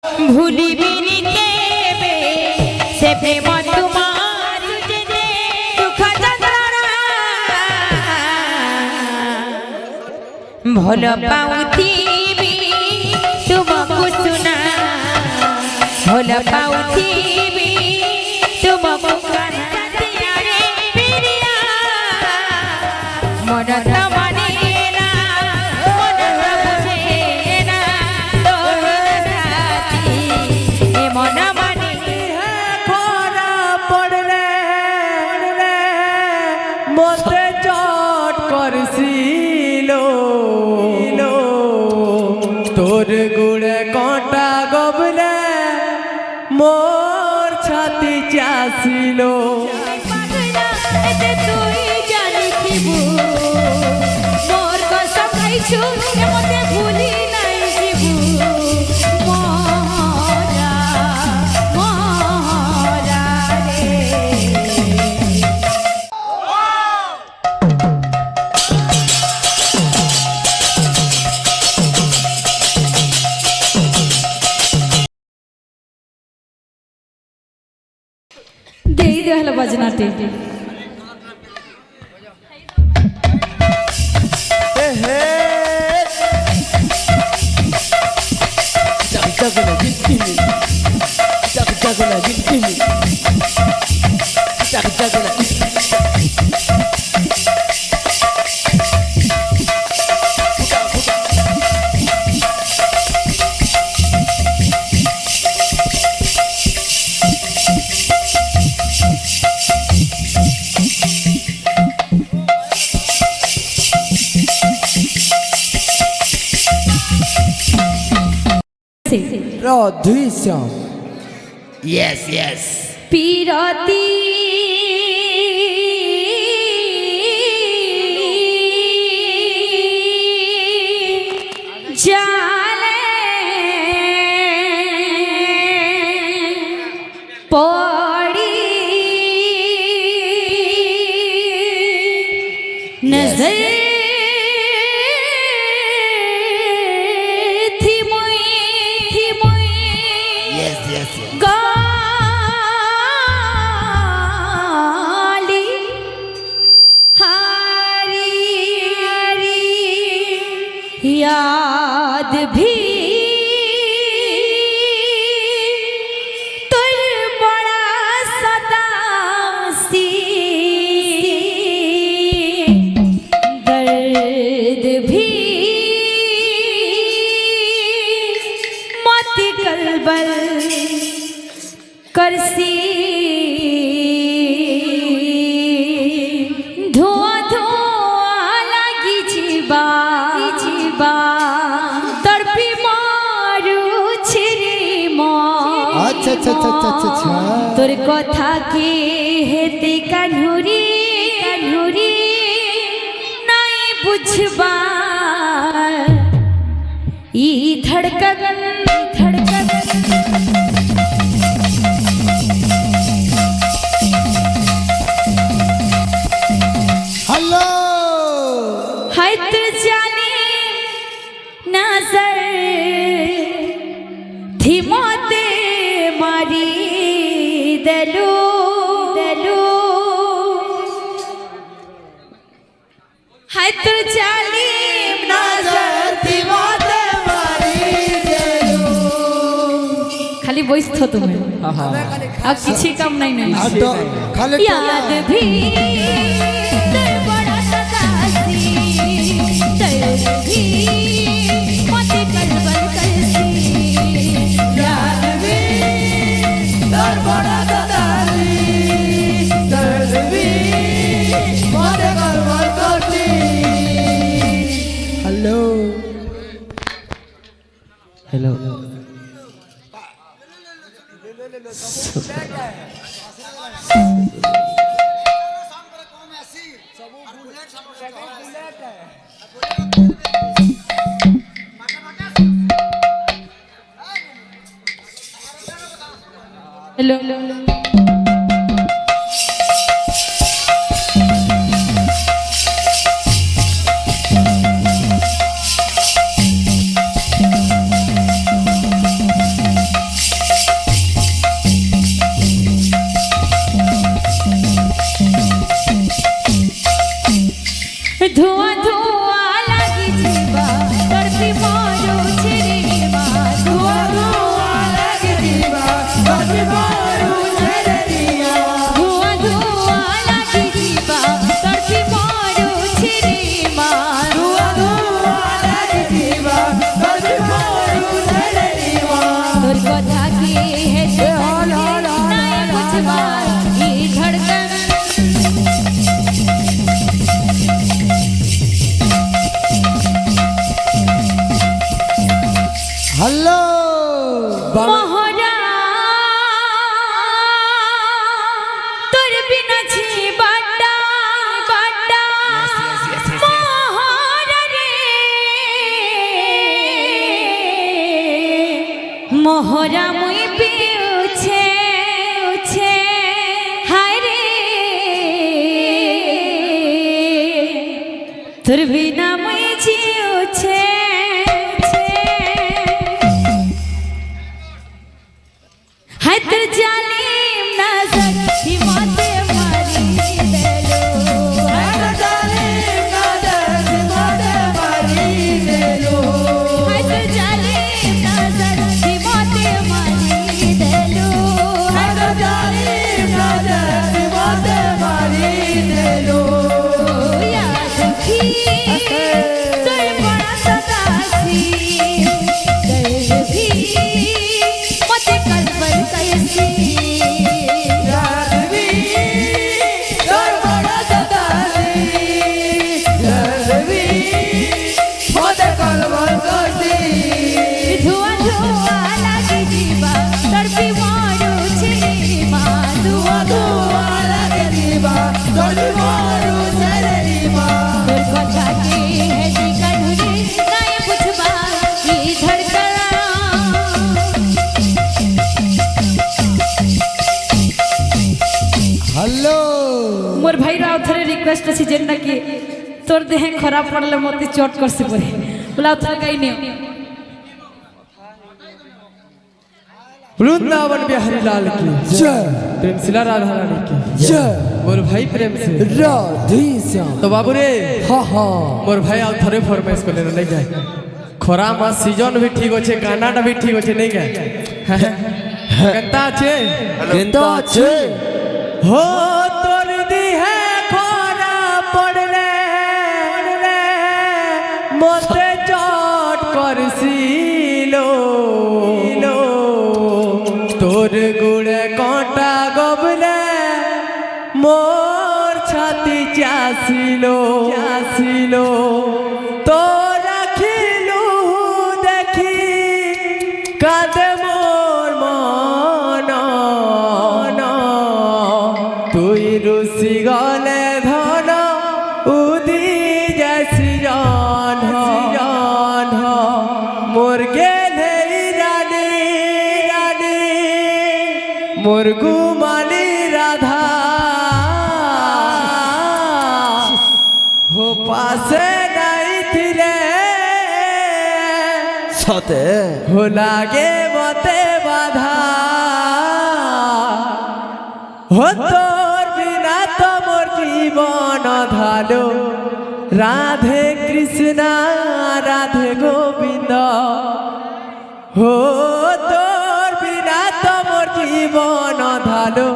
ভুলিবিনি কেবে সে প্রেম তোমার যেতে দুঃখ যন্ত্রণা ভাল পাউথিবি তুমকু শুনা ভাল পাউথিবি তুমকু কান্দিয়া রে প্রিয়া মন তমানে তোর গুড়ে কটা গবলে মোর ছাতি চাষিল তুই জানিথিবু মোর কসম খাইছু মতে ভুলি নাই যিবু মরা মরা রে দেই দে হলো বাজনাতে Production. Yes, yes. পিরতি জালে পড়ি নজর Yes, yes, yes. गाली हारी हारी याद भी तुल बड़ा सतासी दर्द भी मत कलबल करसी धुआं धुआं लागी जीवा जीवा तड़पी मारू छिरी अच्छा अच्छा अच्छा अच्छा अच्छा তোর কথা কি হেতে কানুরি কানুরি নাই বুঝবা ই ধড়কন ধড়কন हेलो है तो जाने नजर थी मोते मारी दलो दलो है तो जाने नजर थी मोते मारी दलो खाली वॉइस थो तुम्हें अब किसी काम नहीं नहीं खाली याद भी तेरे बड़ा सतासी तेरे भी मत कलबल करसी याद भी तेरे बड़ा सतासी तेरे भी मत कलबल करसी हेलो हेलो हेलो ধোঁয়া ধোঁয়া লাগি দিবা তড়পি মরুছি রে মা তোর কথা কি হেসে নাই বুঝবা এই ধড়কন হ্যালো মহরা তোর বিনা ছি বাড্ডা বাড্ডা মহরা রে মহরা মুই পিউছে উছে হায় রে তোর বিনা মুই জিউছে हाय तेरे जालिम नजर ही मोते मारी देलो हाय तेरे जालिम नजर ही मोते मारी देलो हाय तेरे जालिम नजर ही मोते मारी देलो हाय तेरे जालिम नजर ही मोते मारी देलो याद की तोर बड़ा सतासी दर्द भी मोते कलबल कैसी ধোঁয়া ধোঁয়া লাগি দিবা তড়পি মরুছি রে মা ধোঁয়া ধোঁয়া লাগি দিবা তড়পি মরুছি রে মা তোর কথা কি হেসি কাঢ়ুরে নাই বুঝবা এই ধড়কন হ্যালো মোর ভাইরা থরে রিকোয়েস্ট আছে যে নাকি তোর দেহে খারাপ পড়লে মতে চট করছে পরে বলা থরে গাই নিও वृंदावन बिहारी लाल की जय प्रेम शिला राधा रानी की जय मोर भाई प्रेम से राधे श्याम तो बाबू रे हाँ हाँ मोर भाई आउ थरे फरमाइश को लेना नहीं गए खरा मास सीजन भी ठीक होचे गाना भी ठीक होचे नहीं गए कंता छे केंता छे हो तोर दी है खरा पड़ले मोते चोट करसिलो তোর গুড়ে কটা গবলে মোর ছাতি চাসিল তো রাখিলু দেখি কাঁদে মোর মন তুই রুসি গলে ধন উদি যাসি জন মোর গেলে मोर गुमाली राधा हो पासे नहीं थिले सते हो लागे मते बाधा हो तोर बिना तो मोर जीवन धालो राधे कृष्णा राधे गोविंद हो तोर बिना तो मोर जीवन धालो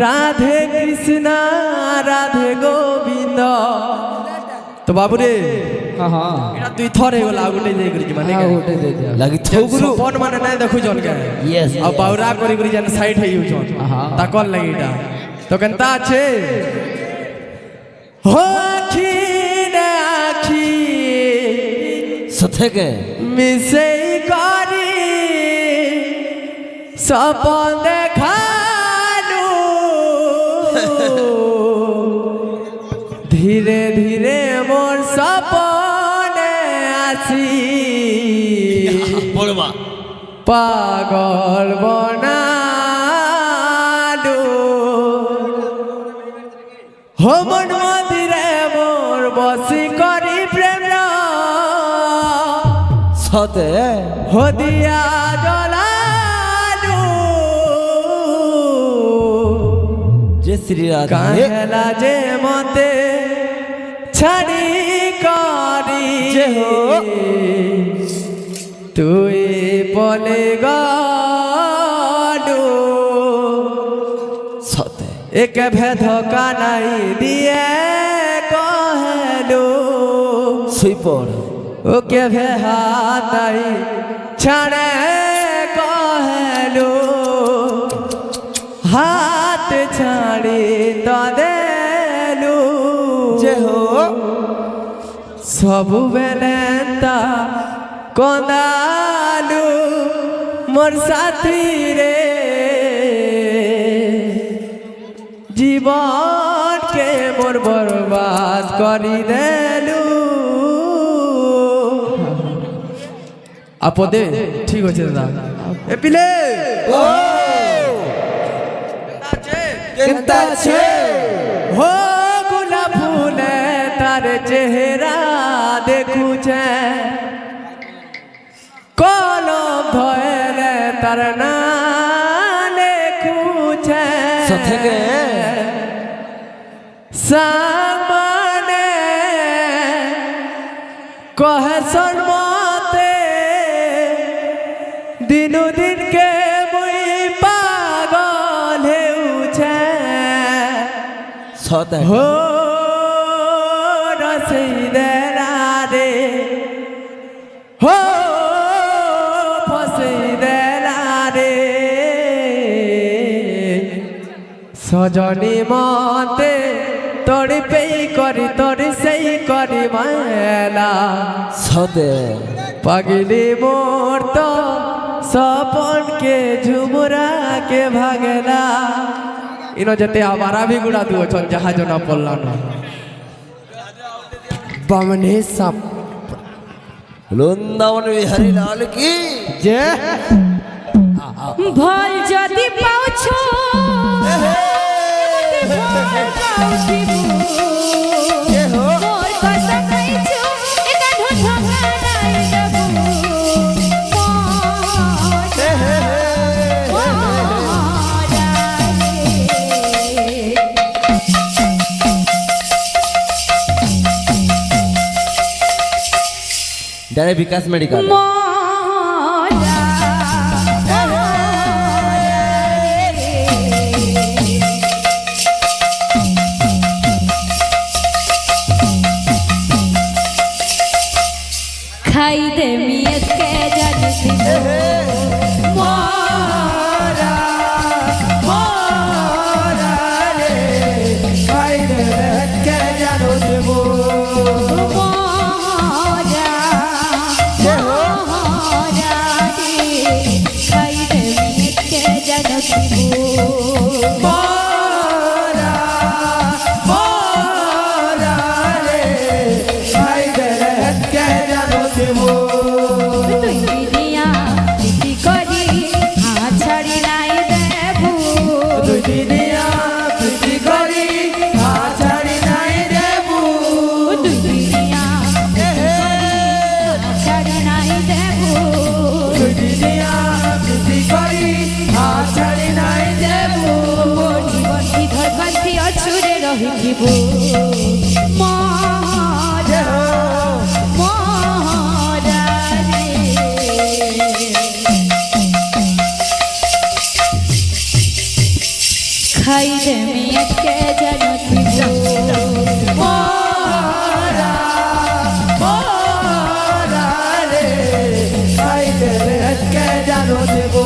राधे कृष्णा राधे गोविंद तो बाबू रे हाँ हाँ एटा दुई थर हे गला गुटे जे करी माने हाँ उठे दे दिया लगी थोगुरु फोन माने नै देखु जन के यस आ बाउरा करी करी जन साइड है यू जन हाँ। ताकल लगिटा तो कंता छे हो आखी ने आखी सथे के मिसे करी सपन देखालू धीरे धीरे मोर सपने आसी बोलवा पागल बनालू हो मन मदिरे मोर बसी करी प्रेम सते हो दिया जलालू जय श्री राधे काहेला जे मते छाड़ी करी जे हो तुई बोले गालू एक भे धोखा नहीं दिए कहलो শুই পড় ओ के भे हाथ नहीं छाड़े कहलो हाथ छाड़ी तो देलू যে হো सबु बेलेंता कोंदालू मोर साथी रे जीवन के मोर बर्बाद करी देलू आपदे ठीक আছে দাদা এ পিলে ও আছে কেনতা আছে हो गुलाब फूले तार चेहरा देखू छे कलम धोले तार ना देखू छे সথেকে सामने कहे सनमते दिनो दिन के मुई पागल हेउ छे সতে हो रसीदेला रे हो फसीदेला रे सजनी मते तोड़ी पे करी तोड़ी सही करी मेला সতে पगली मोर तो सपन के झुमरा के भागेला इनो जते आवारा भी गुड़ा दुओ छन जहाज न पल्ला न बमने सब বৃন্দাবন বিহারী লাল কি जे ভল যদি পাওছো ভল পাওছিবু মোর কথা কইছো এটা ধোঁকা নাই দেবু ডাইরেক্ট বিকাশ মেডিকেল খাই দে মিয়াকে জানিস मारा मारा रे खाई दे के जानो देबो मारा मारा रे खाई दे के जानो देबो দুই দিনিয়া প্রীতি করি আছাড়ি নাই দেবু দুই দিনিয়া প্রীতি করি আছাড়ি নাই দেবু অছুরে রহিব খাই দে মিয়াকে জানিস মারা মারা রে খাই দে কে জানো দেবো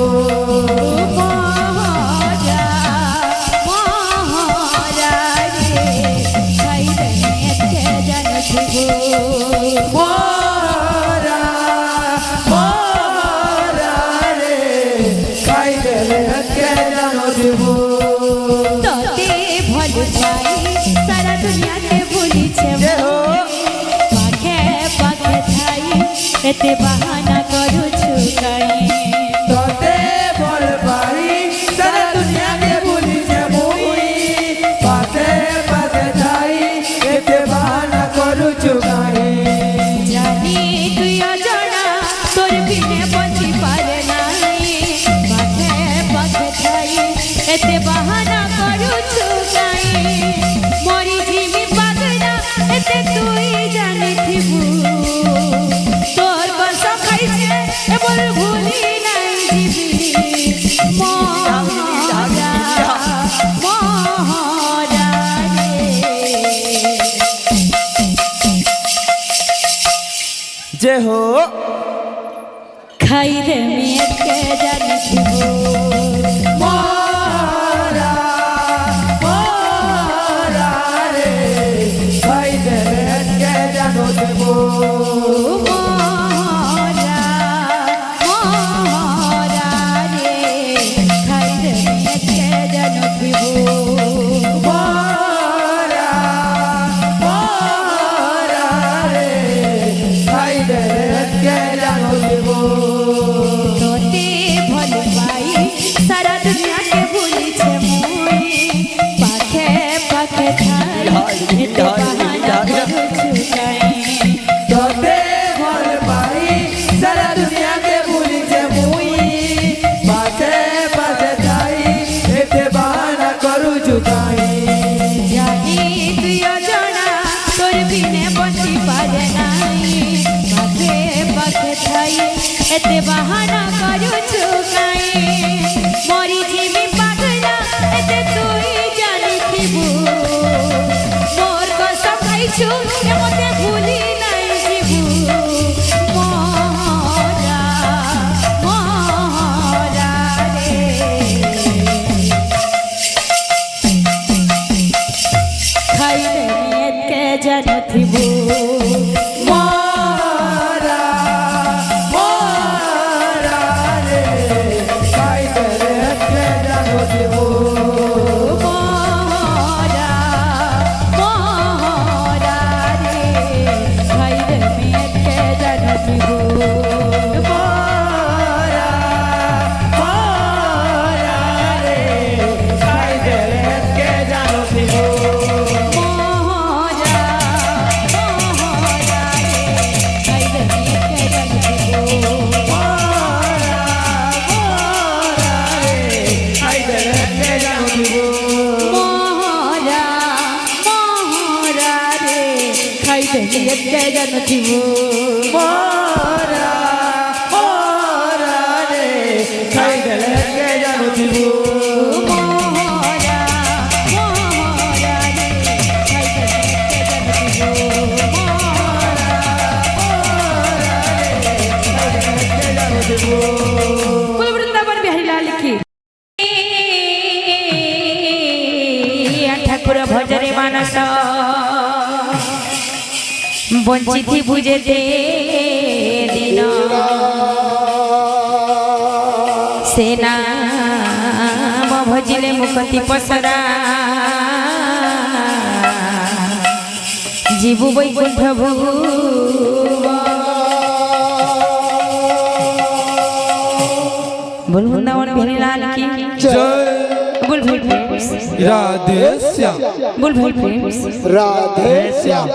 मारा मारा रे खाई दे के जानो देबो তোতে ভল পাই সারা দুনিয়াতে ভুলিছে পাখে পাখে থাই এতে বাহানা করুছু কাই তোতে বল পাই সারা দুনিয়া কে ভুলিছে মুই পাতে পাতে যাই এতে বাহানা করুছু গাই জানি তুই অজানা তোর বিনে বঞ্চি পারে নাই পাখে পাখে থাই এতে বাহানা করুছু কাই মরি জিমি পাগলা এতে তুই জানিথিবু তোর কসম খাইছে এবার ভুলি নাই দিবি মহা ଜାଣୁଥିବ ମରା ମରା ରେ ଖାଇଦେଲେ କେ ଜାଣୁଥିବ ମରା ମରା ରେ ଖାଇଦେମି କେ ଜାଣୁଥିବ ମରା ମରା ରେ ଖାଇଦେଲେ କେ ଜାଣୁଥିବ কে জানথিব মরা মরা রে খাইদেলে কে জানথিব মরা মরা রে খাইদেলে কে জানথিব বলে বৃন্দাবন বিহারী লাল কি ঠাকুর ভজরে মানস বঞ্চিতি বুঝেতে দিন সেনা ভজিলে মুখতি পসরা জীবু বৈকুণ্ঠ ভোগু बोल वृंदावन बिहारी लाल की जय बोल भाई प्रेम्स राधे श्याम बोल भाई प्रेम्स राधे श्याम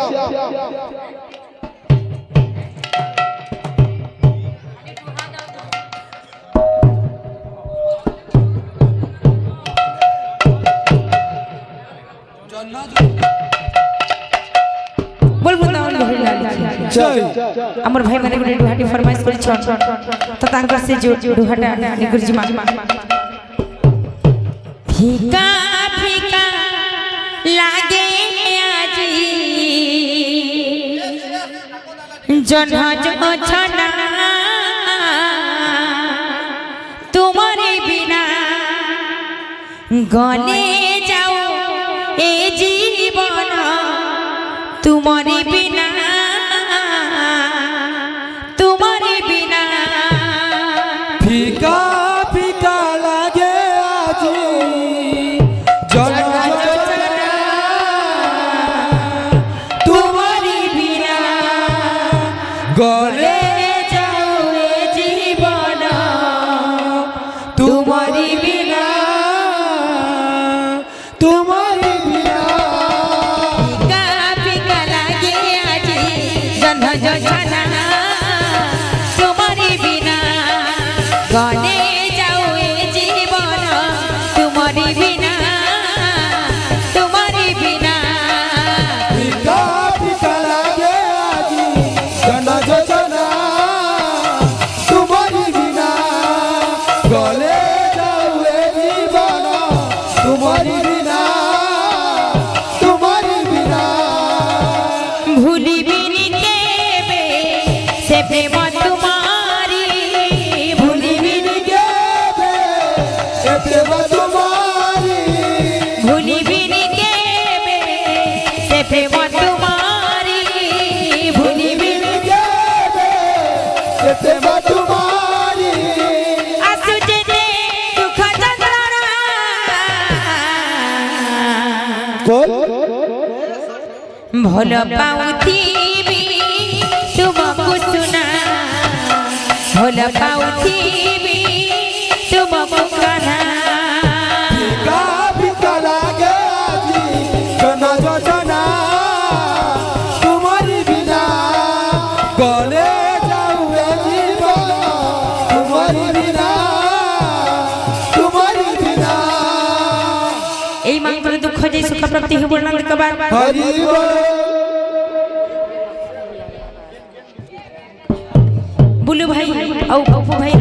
बोल वृंदावन बिहारी लाल की जय हमर भाई माने गुटे दुहाटी फरमाइश करी छ तो तांकर से जो दुहाटा गुरुजी मा फीका फीका लागे आजी जन्ह जो छना तुम्हारे बिना गले जाओ ए जीवन तुम्हारे बिना तुम्हारे बिना फीका फीका लागे आजी जन्म तुम्हारे बिना गले जाओ ए जीवन तुम्हारी बिना तुम्हारी बिना फीका फीका लागे आजी जन्ह जो छना तुम्हारे बिना गले जाओ ए जीवन तुम्हारे बिना तुम्हारे बिना फीका फीका लागे आजी जन्म जोजना तुम्हारी बिना गले जाऊए जीवन तुम्हारी बिना तुम्हारी बिना भूलिबिनी केबे से प्रेम तुम्हारी भूलिबिनी गेबे ए प्रेम तुम्हारी भूलिबिनी केबे से प्रेम तुम्हारी भूलिबिनी गेबे ए प्रेम तुम्हारी आसु जेते दुख जंत्रणा भल पाउथिबी तुमको सुना भल पाउथिबी तुमको कहना फीका फीका लागे आजी जन्म जोजना तुम्हारी बिना गले जाऊए जीवन तुम्हारी बिना तुम्हारी बिना এই মাঙ্গল দুঃখ যে সুখ প্রাপ্তি হব নন্দ কবার हरि बोल বুলু ভাই ও অপু ভাই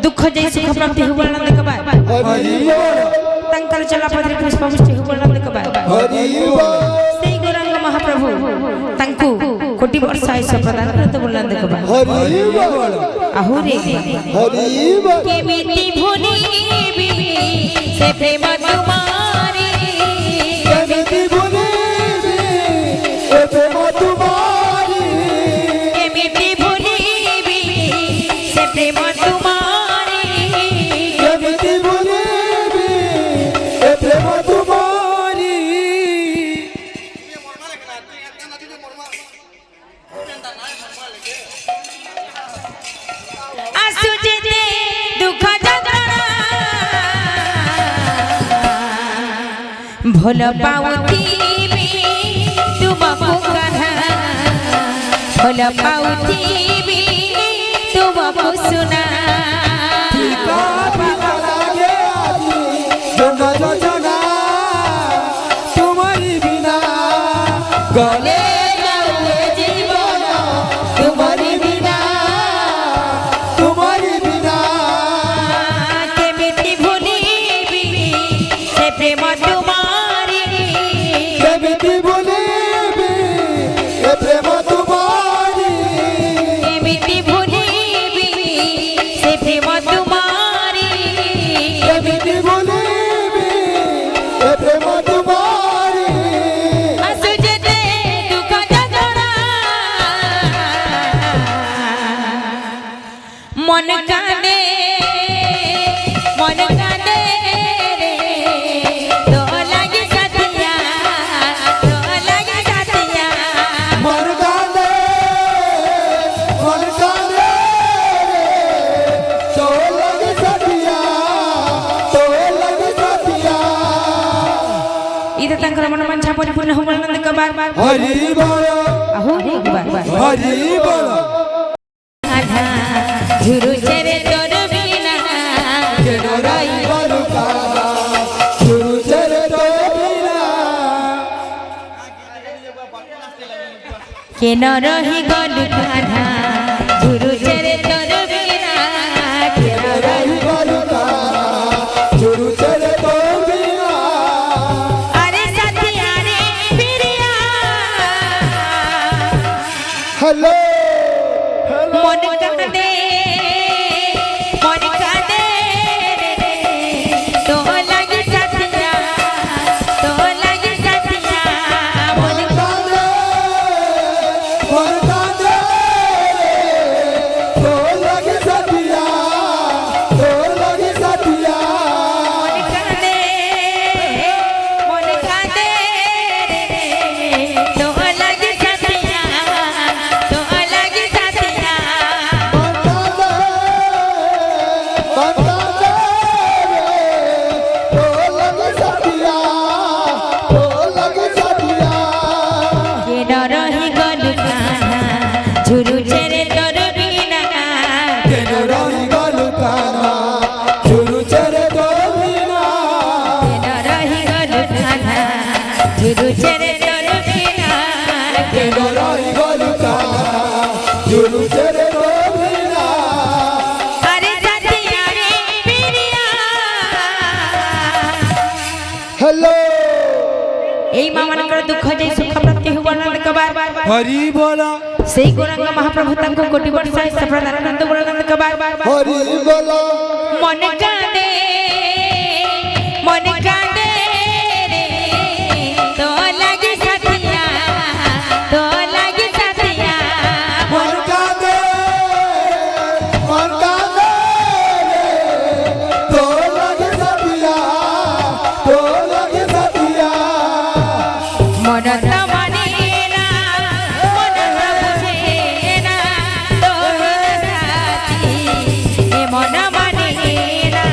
দুঃখ যে সুখ প্রাপ্তি হব নন্দ কবার हरि बोल তাঙ্কর চলা পদরে পুষ্পবৃষ্টি হব নন্দ কবার हरि बोल সেই গৌরাঙ্গ মহাপ্রভু তাঙ্কু কোটি বর্ষ আয়ুষ প্রদান করতে বললেন কবার हरि बोल আহুরে हरि बोल কেমিতি ভুলিবি সে প্রেম তোমারি केमिति भूलिबी ए प्रेम भोल पाउथी तुमको कहा भोल पाउथी तुमको सुना तुम्हारी बिना गले जाऊए जीवन तुम्हारी बिना केमिति भूलिबी से प्रेम तुम्हारी केमिति भूलिबी ए प्रेम तुम्हारी केमिति भूलिबी से प्रेम तुम्हारी केमिति भूलिबी ए प्रेम तुम्हारी असुजते दुख जगड़ा मन कांदे रे तो लगी साथिया मन कांदे तो लगे साथिया इधर तंकर मन मंछा परिपूर्ण हो आनंद का बार हरि बोल आहो एक बार हरि बोल आधा झुरु चेरे तोर बिना रही बलुका गुरु चरे तो बिना के न रही गलु कान्हा झुरु चेरे तोर बिना के न रही बलुका गुरु चरे तो बिना अरे साथिया रे प्रिया हेलो मन कांदे तो लगी साथिया मन कांदे तो लगे साथिया कांदे मन कांदे तो लगी साथिया के न रही गलु कान्हा झुरु चेरे तोर बिना रही बलुका गुरु चरे तो बिना के न रही गलु कान्हा झुरु चेरे तोर बिना रही बलुका गुरु चरे तो बिना अरे साथिया रे प्रिया हेलो এই মামানଙ୍କର ଦୁଃଖ ଯାଇ ସୁଖ ପ୍ରାପ୍ତି ହେବ ଆନନ୍ଦ କବାର हरि बोला ସେଇ ଗୌରାଙ୍ଗ ମହାପ୍ରଭୁ ତାଙ୍କୁ କୋଟି ବର୍ଷ ଆୟୁଷ ପ୍ରଦାନ ଆନନ୍ଦ ଆନନ୍ଦ କବାର हरि बोला मन कांदे रे तो लगी साथिया मन कांदे तो लगे साथिया मन त मानेना मन त बुझेना तो साथी ए मन मानेना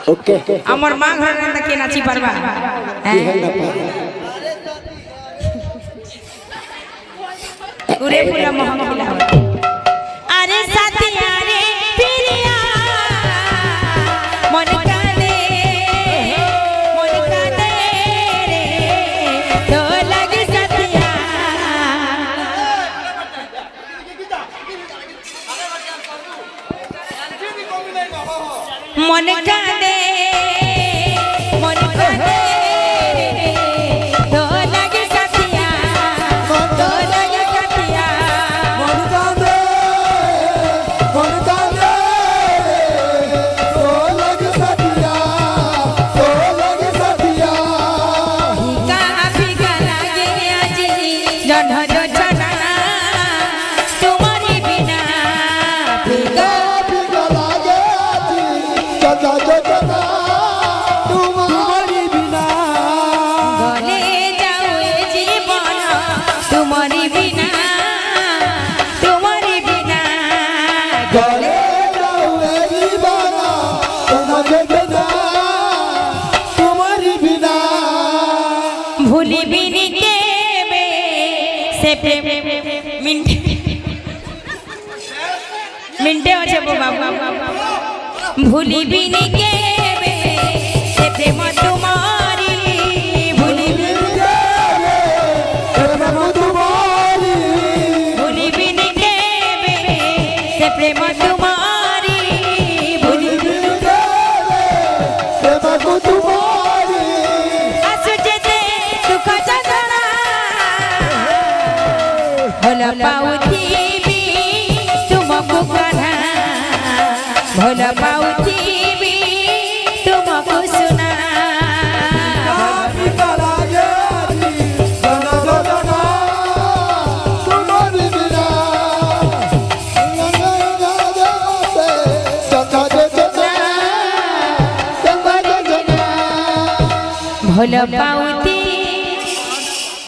ओके আমার মা ঘরে না কে নাচি পারবা হ্যাঁ উরে ফুলা মহমহিলা আরে সাথিয়া রে প্রিয়া মন কাঁদে রে তো লাগে সাথিয়া মন কাঁদে রে তো লাগে সাথিয়া তো লাগে সাথিয়া मन कांदे तो लग सतिया ফিকা লাগে আজি জহ্ন যোছনা তোমারি বিনা ফিকা बिगा लागे जी चचा चचा तुम्हारी बिना গলে যাও এ জীবন তোমারি বিনা गले जाऊए दीवाना तुम्हारे बिना तुम्हारी बिना ভুলিবি নি কেবে সে প্রেম মিন্টে মিন্টে আছে বাবা ভুলিবি নি কেবে সে প্রেম তোমারি ভুলিবি तुम्हारी ভুলিবি নি কেবে সে প্রেম তোমারি ভুলিবি प्रेम को तुम्हारी আসু যেতে সুখ যন্ত্রণা ভোল পাউথিবি তুমকু কথা ভোল পাউথিবি তুমকু শুনা बिगा लागे जी जना जना तुम्हारी बिना चचा चचा ভোল পাউথি